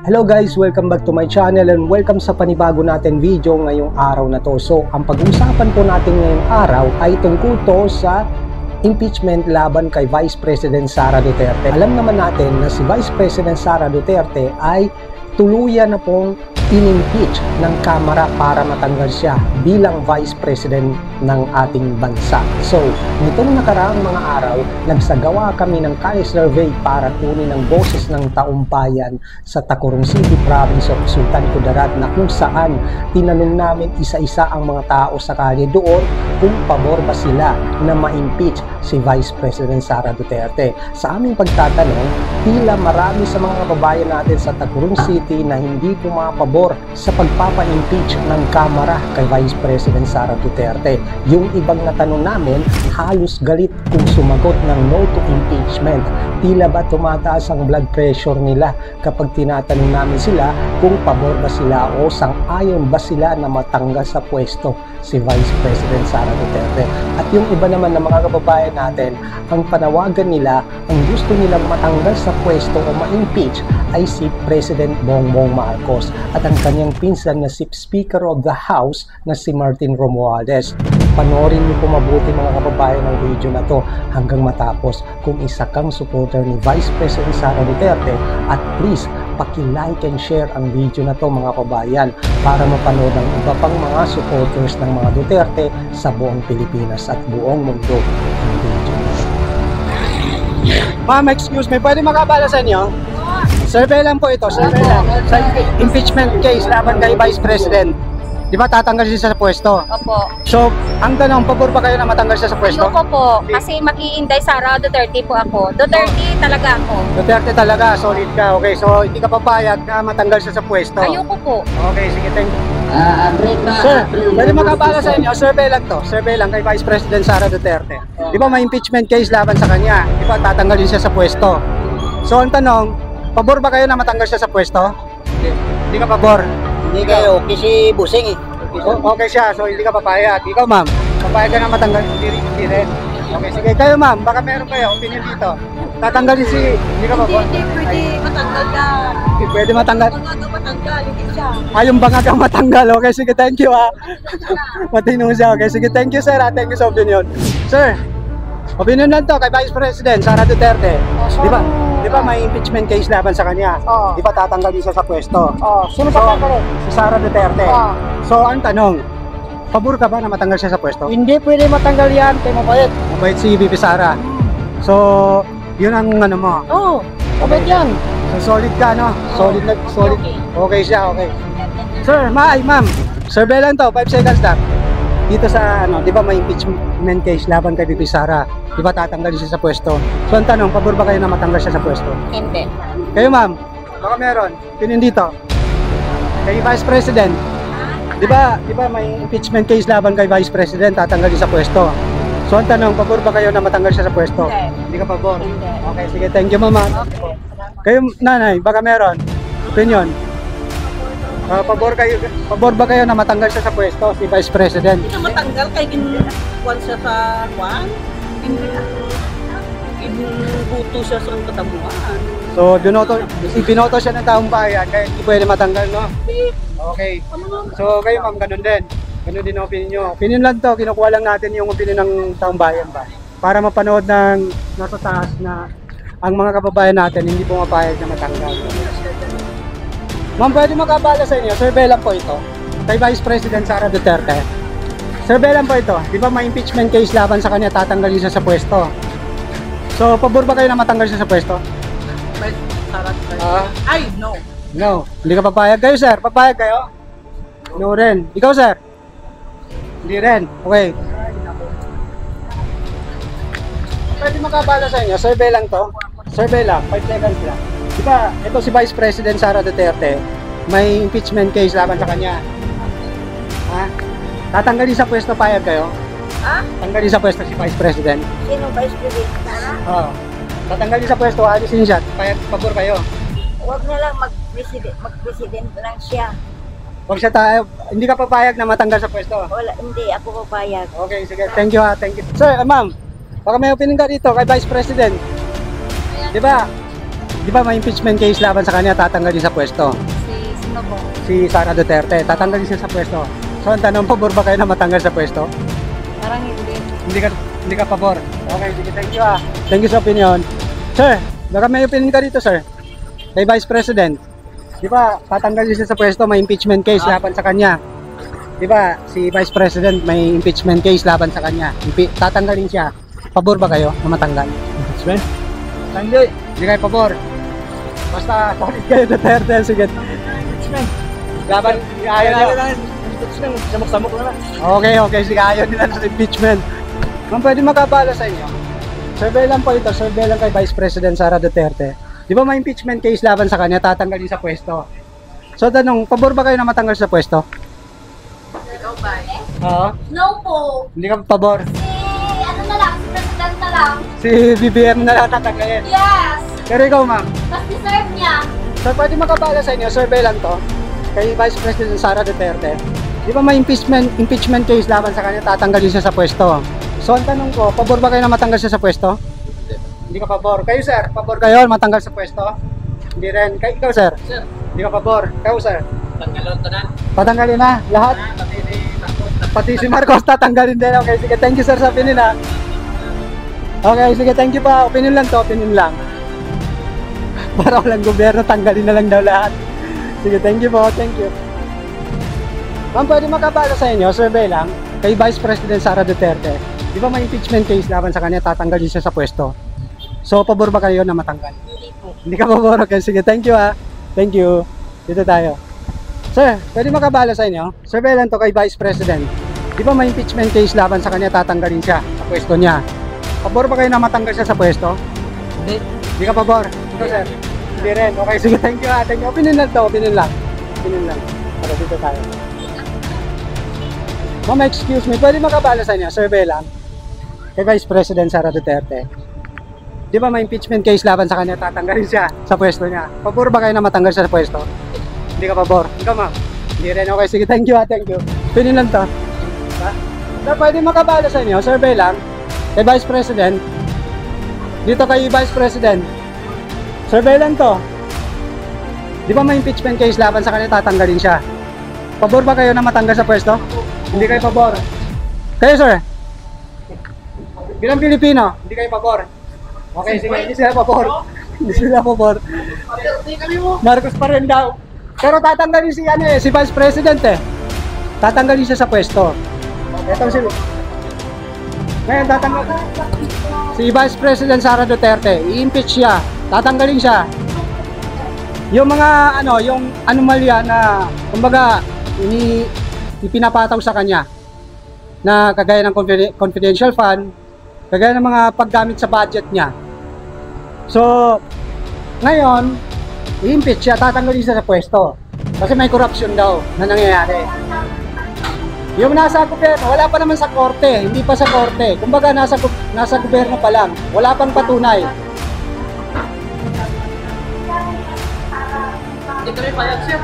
Hello guys, welcome back to my channel and welcome sa panibago natin video ngayong araw na to. So, ang pag-uusapan po natin ngayong araw ay tungkol to sa impeachment laban kay Vice President Sara Duterte. Alam naman natin na si Vice President Sara Duterte ay tuluyan na pong in-impeach ng Kamara para matanggal siya bilang Vice President ng ating bansa. So, nitong nakaraang mga araw, nagsagawa kami ng kali-survey para kunin ang boses ng taumbayan sa Tacurong City, Province of Sultan Kudarat, na kung saan tinanong namin isa-isa ang mga tao sa kalye doon kung pabor ba sila na ma-impeach si Vice President Sara Duterte. Sa aming pagtatanong, tila marami sa mga kababayan natin sa Tacurong City na hindi pumapabor sa pagpapa-impeach ng Kamara kay Vice President Sara Duterte. Yung ibang natanong namin, halos galit kung sumagot ng no to impeachment. Tila ba tumataas ang blood pressure nila kapag tinatanong namin sila kung pabor ba sila o sang-ayon ba sila na matanggal sa pwesto si Vice President Sara Duterte. At yung iba naman ng mga kababayan natin, ang panawagan nila, ang gusto nilang matanggal sa pwesto o ma-impeach ay si President Bongbong Marcos at ang kanyang pinsan na si Speaker of the House na si Martin Romualdez. Panoorin niyo po mabuti mga kababayan ng video na to hanggang matapos kung isa kang supporter ni Vice President Sara Duterte, at please paki-like and share ang video na to mga kababayan para mapanood ang iba pang mga supporters ng mga Duterte sa buong Pilipinas at buong mundo ang video. Ma'am, excuse me, pwede makabala sa inyo? Survey lang po ito, survey lang. Sa impeachment case laban kay Vice President, di ba tatanggal siya sa pwesto? Opo. So, ang tanong, pabor pa kayo na matanggal siya sa pwesto? Ayoko po, kasi mag-iinday Sara Duterte po ako. Duterte talaga ako. Duterte talaga, solid ka. Okay, so hindi ka papayag na matanggal siya sa pwesto? Ayoko po. Okay, sige, thank you. Sir, pwede makabala sa inyo, survey lang to. Survey lang kay Vice President Sara Duterte. Di ba may impeachment case laban sa kanya? Di ba tatanggalin siya sa pwesto? So, ang tanong, pabor ba kayo na matanggal siya sa pwesto? Hindi ka pabor? Hindi kayo, kasi busing eh. Okay siya, so hindi ka papayag. Ikaw ma'am, papayag ka na matanggal? Hindi rin. Okay, sige. Kayo ma'am, baka meron kayo opinion dito. Tatanggalin si... Hindi ka pabor? Hindi pwede matanggal ka. Hindi pwede matanggal? Bangag matanggal, hindi siya. Yung bangag ang matanggal. Okay, sige, thank you ha. Matino siya. Okay, sige, thank you sir ha. Thank you sa opinion. Sir, opinion lang to kay Vice President Sara Duterte. Di ba may impeachment case laban sa kanya? Oo. Di ba tatanggalin siya sa pwesto? Sino So, pa rin? si Sara Duterte. Oo. So, ang tanong, pabor ka ba na matanggal siya sa pwesto? Hindi pwede matanggal yan, kay mabait. Mabait si VP Sara. So, yun ang ano mo. Oo, mabait yan. So, solid ka, no? Solid na, solid. Okay siya, okay. Sir, ma'am, survey lang to, 5 seconds lang. Dito sa, ano, di ba may impeachment case laban kay VP Sara? Di ba tatanggalin siya sa pwesto? So, ang tanong, pabor ba kayo na matanggal siya sa pwesto? Hindi. Kayo, ma'am, baka meron. Pinin dito. Kay Vice President. Di ba may impeachment case laban kay Vice President, tatanggalin sa pwesto? So, ang tanong, pabor ba kayo na matanggal siya sa pwesto? Hindi. Hindi ka pabor? Hindi. Okay, sige, thank you, mama. Okay. Kayo, nanay, baka meron. Opinion. Pabor ba kayo na matanggal siya sa pwesto, si Vice President? Hindi na matanggal, kay kinukuhan siya sa kwan. Inubuto siya sa katamuhan. So, binoto siya ng taong bayan, kaya hindi pwede matanggal, no? Okay. So, kayo ma'am, ganun din. Ganun din ang opinion nyo. Opinion lang to, kinukuha lang natin yung opinion ng taong bayan ba? Para mapanood ng nasa taas na ang mga kababayan natin hindi pumapayag na matanggal. Ma'am, pwede makabala sa inyo, survey lang po ito. Kay Vice President Sara Duterte. Survey lang po ito. Di ba may impeachment case laban sa kanya, tatanggalin siya sa pwesto? So, pabor ba kayo na matanggal siya sa pwesto? Ay, no. No. Hindi ka papayag kayo, sir? Papayag kayo? No rin. Ikaw, sir? Hindi rin. Okay. Pwede makabala sa inyo, survey lang to. Survey lang, 5 seconds lang. Di ba, ito si Vice President Sara Duterte, may impeachment case laban sa kanya. Ha? Tatanggalin sa pwesto, payag kayo? Ha? Tanggalin sa pwesto si Vice President. Sino Vice President? Oo. Tatanggalin sa pwesto, alisin siya. Payag, pabor kayo. Huwag na lang mag-president lang siya. Huwag siya tayo, hindi ka papayag na matanggal sa pwesto. Wala, hindi ako papayag. Okay, sige. Thank you ha. Thank you. Sir, ma'am, baka may opinion ka dito kay Vice President. Di ba? Di ba may impeachment case laban sa kanya, tatanggalin sa pwesto? Sino po? Si Sara Duterte, tatanggalin siya sa pwesto. So ang tanong, pabor ba kayo na matanggal sa pwesto? Parang hindi. Hindi ka pabor. Okay, sige, thank you ah. Thank you sa opinion. Sir, baka may opinion ka dito, sir. Kay Vice President. Di ba, tatanggalin siya sa pwesto, may impeachment case laban sa kanya. Di ba, si Vice President may impeachment case laban sa kanya. Tatanggalin siya. Pabor ba kayo na matanggal? Impeachment? Hindi kayo pabor. Basta, solid kayo Duterte. Sige. Impeachment. Laban, ayaw nila. Samok-samok na. Okay, sige, ayaw nila sa impeachment. Ma'am, pwede makabala sa inyo. Survey lang po ito, survey lang kay Vice President Sara Duterte. Di ba may impeachment case laban sa kanya, tatanggalin sa pwesto? So tanong, pabor ba kayo na matanggal sa pwesto? Ikaw ba? Oo. No po. Hindi ka pabor. Si ano na lang, si President na lang. Si BBM na lang tatanggalin. Yes! Pero ikaw ma'am, Mas deserve niya. so pwede makabala sa inyo, survey lang to. Kay Vice President Sara Duterte. Di ba may impeachment case laban sa kanya, tatanggalin siya sa pwesto? So ang tanong ko, pabor ba kayo na matanggal siya sa pwesto? Hindi ka pabor. Kayo sir, pabor kayo matanggal sa pwesto? Hindi rin. Ikaw sir? Sir, Hindi ka pabor. Kayo sir? tanggalon tanan. Patanggalin na lahat? Pati si Marcos tatanggalin din. Okay, sige. Thank you sir sa opinion ha. Okay, sige. Thank you pa. Opinion lang to. Opinion lang. Para walang gobyerno, tanggalin na lang daw lahat. Sige, thank you po. Thank you. Ma'am, pwede makabala sa inyo, survey lang, kay Vice President Sara Duterte. Di ba may impeachment case laban sa kanya, tatanggalin siya sa pwesto? So, pabor ba kayo na matanggal? Hindi po. Hindi ka pabor. Okay, sige. Thank you ha. Thank you. Dito tayo. Sir, pwede makabala sa inyo? Survey lang to kay Vice President. Di ba may impeachment case laban sa kanya, tatanggalin siya sa pwesto niya? Pabor ba kayo na matanggal siya sa pwesto? Hindi. Hindi ka pabor? Ito sir? Hindi rin. Okay, sige. Thank you ha. Thank you. Opinion lang to. Opinion lang. Opinion lang. Para dito tayo. Ma'am, excuse me. Pwede makabala sa inyo? Survey lang. Kay Vice President Sara Duterte. Di ba may impeachment case laban sa kanya, tatanggalin siya sa pwesto niya? Pabor ba kayo na matanggal siya sa pwesto? Hindi ka pabor. Ikaw ma'am? Hindi rin. Okay, sige. Thank you ha. Thank you. Opinion lang to. Ha? So, pwede makabala sa inyo? Survey lang. Kay Vice President. Dito kay Vice President. Survey lang to. Di ba may impeachment case laban sa kanya, tatanggalin siya? Pabor ba kayo na matanggal sa pwesto? Hindi kayo pabor. Kayo sir? Bilang Pilipino, hindi kayo pabor. Okay, sige, hindi sila pabor. Hindi sila pabor. Marcos pa rin daw. Pero tatanggalin si si Vice President eh. Tatanggalin siya sa pwesto. Ito sila. Ngayon tatanggalin si Vice President Sara Duterte, i-impeach siya. Tatanggalin siya. Yung mga yung anomalya na kumbaga ipinapataw sa kanya na kagaya ng confidential fund, kagaya ng mga paggamit sa budget niya. So, ngayon, i-impeach siya, tatanggalin siya sa pwesto. Kasi may corruption daw na nangyayari. Yung nasa gobyerno, wala pa naman sa korte, hindi pa sa korte. Kumbaga, nasa gobyerno pa lang, wala pang patunay. Hindi kami payag, sir.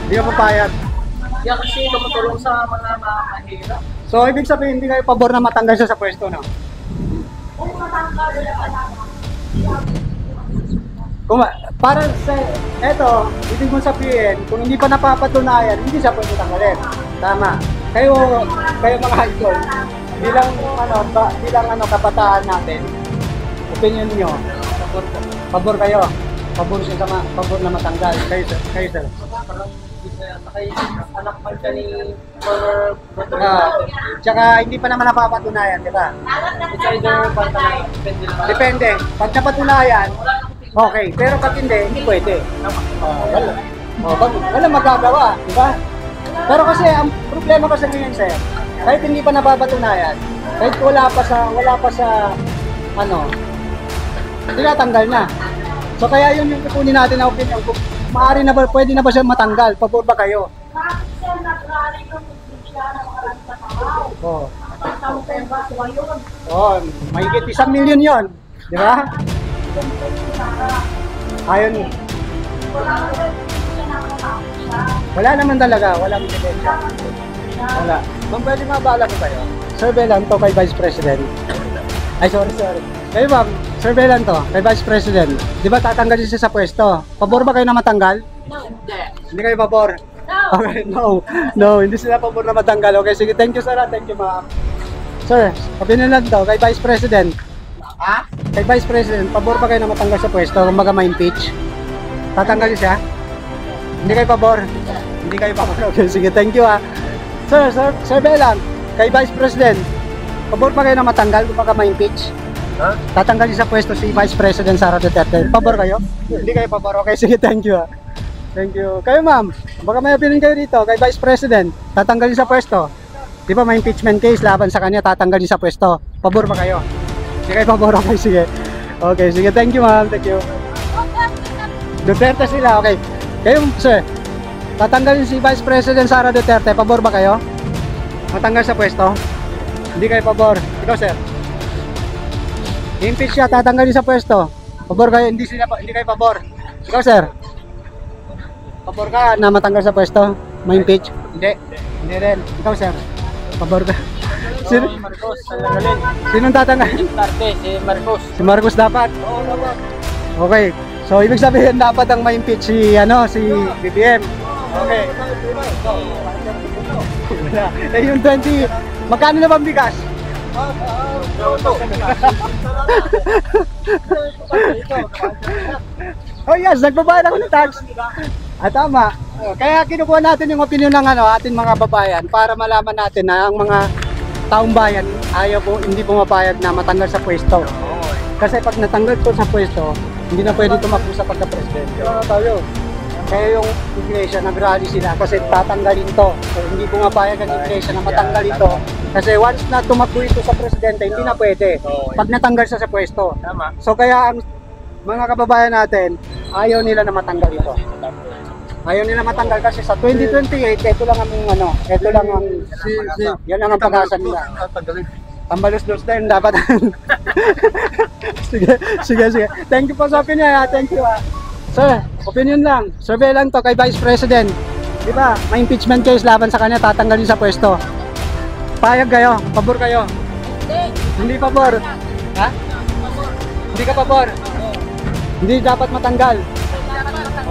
Hindi ka papayag. Hindi kasi tumutulong sa mga mahirap. So, ibig sabihin, hindi kayo pabor na matanggal siya sa pwesto, no? Para sa, eto, ibig mong sabihin, kung hindi pa napapatunayan, hindi siya pwede tanggalin. Tama. Kayo mga idol, bilang kabataan natin, opinion nyo, pabor kayo. Pabor siya pabor na matanggal. Kayo sir. Anak man siya ni former Tsaka hindi pa naman napapatunayan, di ba? It's either pantay, depende naman. Depende. Pag napatunayan, okay. Pero pag hindi pwede. Wala magagawa, di ba? Pero kasi, ang problema kasi ngayon, sir, kahit hindi pa napapatunayan, kahit wala pa sa tinatanggal na. So kaya yun yung kukunin natin na opinion. Kung maaari na ba, pwede na ba siya matanggal? Pabor ba kayo? Mahigit 1 million yon, di ba? Ayun. Wala naman talaga, walang ebidensya. Wala. Ma'am, pwede mabala ko kayo? Survey lang to kay Vice President. Ay, sorry. Kayo ma'am, survey lang to, kay Vice President. Di ba tatanggalin siya sa pwesto? Pabor ba kayo na matanggal? Hindi kayo pabor? Okay, no, hindi sila pabor na matanggal. Okay, sige, thank you sir, thank you ma'am. Sir, opinion lang to, kay Vice President. Ha? Kay Vice President, pabor ba kayo na matanggal sa pwesto kung baga ma-impeach? Tatanggalin siya? Hindi kayo pabor? Hindi kayo pabor. Okay, sige, thank you ha. Sir, survey lang, kay Vice President, pabor ba kayo na matanggal kung baga ma-impeach? Tatanggalin sa pwesto si Vice President Sara Duterte. Pabor kayo? Hindi kayo pabor. Okay, sige, thank you ha. Thank you. Kayo ma'am, baka may opinion kayo dito kay Vice President, tatanggalin sa pwesto. Di ba may impeachment case laban sa kanya, tatanggalin sa pwesto. Pabor ba kayo? Hindi kayo pabor. Okay, sige. Okay, sige, thank you ma'am, thank you. Duterte sila, okay. Kayo sir, tatanggalin si Vice President Sara Duterte, pabor ba kayo? Matanggal sa pwesto? Hindi kayo pabor. Ikaw sir? Impeach siya, tatanggalin sa pwesto. Pabor kayo? Hindi kayo pabor. Ikaw sir? Pabor ka na matanggal sa pwesto? Ma-impeach? Hindi rin. Ikaw sir? Pabor ka? Sino? Marcos, tanggalin. Sinong tatanggalin? Si Marcos. Si Marcos dapat? Oo, dapat. Okay. So, ibig sabihin dapat ang ma-impeach si BBM. Okay. Yung 20, magkano na bang bigas? Oh yes, nagbabayad ako ng tax. Tama. Kaya kinukuha natin yung opinion ng ating mga babayan para malaman natin na ang mga taong bayan hindi pumapayag na matanggal sa pwesto. Kasi pag natanggal ko sa pwesto, hindi na pwede tumakbo sa pagka-presidente. Kaya yung iglesia, nag-rally sila kasi tatanggalin to. So, hindi pumapayag ang iglesia na matanggal ito. Kasi once na tumakbo ito sa presidente, hindi na pwede. Pag natanggal siya sa pwesto. So kaya ang mga kababayan natin, ayaw nila na matanggal ito. Ayaw nila matanggal kasi sa 2028, ito lang ang yan lang ang pag-asa nila. Tambalos-los din dapat. Sige. Thank you po sa opinion ha. Thank you ha. Sir, opinion lang. Survey lang to kay Vice President. Di ba? May impeachment case laban sa kanya, tatanggalin sa pwesto. Payag kayo? Pabor kayo? Hindi pabor. Ha? Hindi ka pabor? Hindi dapat matanggal.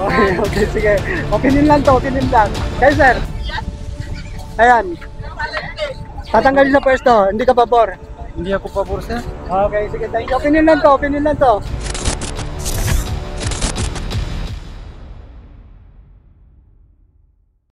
Okay, sige. Opinion lang to, opinion lang. Kayo sir? Ayan. Tatanggalin sa pwesto, hindi ka pabor? Hindi ako pabor sir. Okay, sige. Thank you. Opinion lang to, opinion lang to.